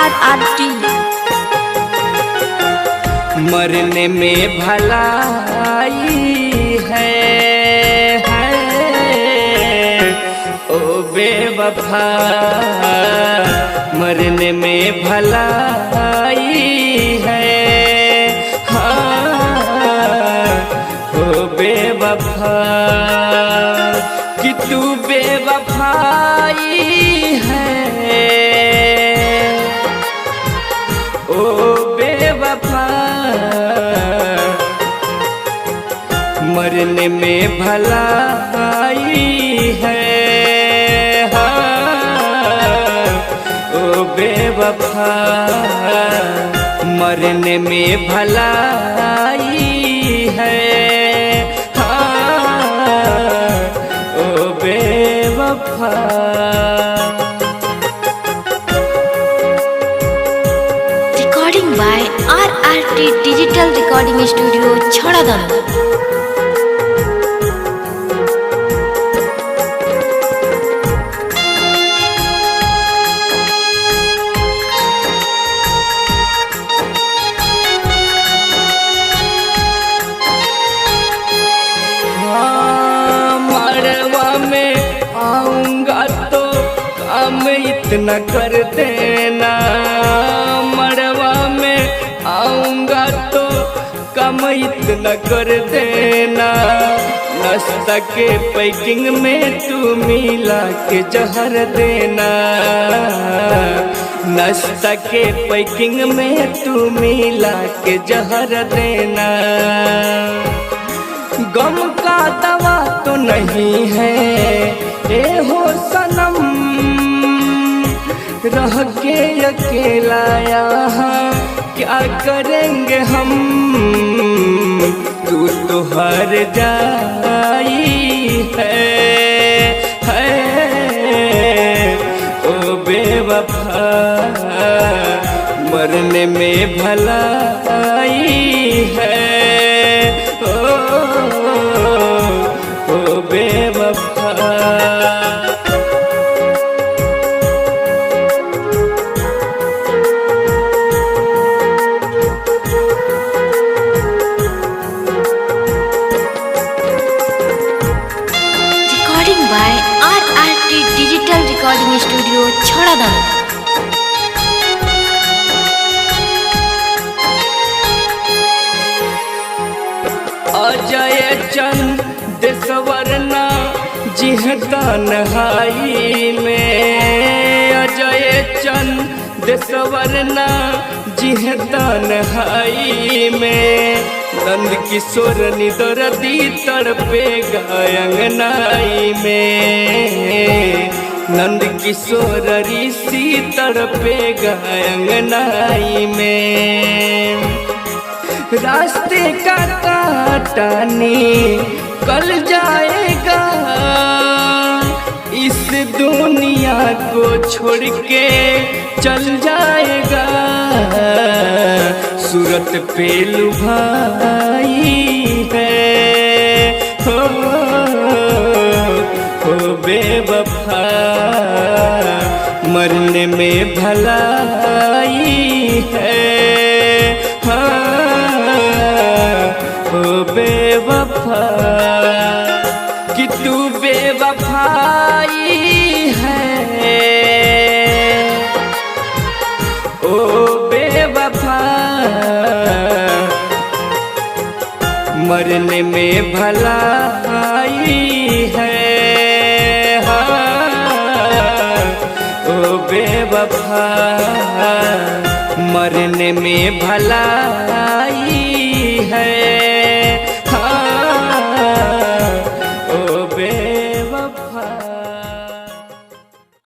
RRT। मरने में भलाई है ओ बेवफा, मरने में भलाई है ओ बेवफा, कि तू बेवफाई है ओ बेवफा, मरने में भलाई है ओ बेवफा, मरने में भलाई है ओ बेवफा। Recording by RRT Digital Recording Studio, Chhadadam। मरवा में आऊंगा तो काम इतना कर देना, मरवा में आऊंगा तो काम इतना कर देना, नाश्ता के पैकिंग में तू मिला के जहर देना, नाश्ता के पैकिंग में तू मिला के जहर देना। गम का दवा तो नहीं है ए हो सनम, रह के अकेला यहाँ क्या करेंगे हम, तू तो हार जाई है ओ बेवफा, मरने में भलाई है ओ बेवफा। Recording by RRT Digital Recording Studio, Chhadadam। Ajay चंद देशवरना जिहता नहाई में, अजय चंद देशवरना जिहता नहाई में, नंद किशोर निदरदी तड़पेगा अंगनाई में, नंद किशोर ऋषि तड़पेगा अंगनाई में। रास्ते का कांटा निकल जाएगा, इस दुनिया को छोड़ के चल जाएगा, सूरत पे लुभाई है हो बेवफा, मरने में भलाई है ओ बेवफा, कि तू बेवफाई है ओ बेवफा, मरने में भलाई है ओ बेवफा, मरने में भलाई है।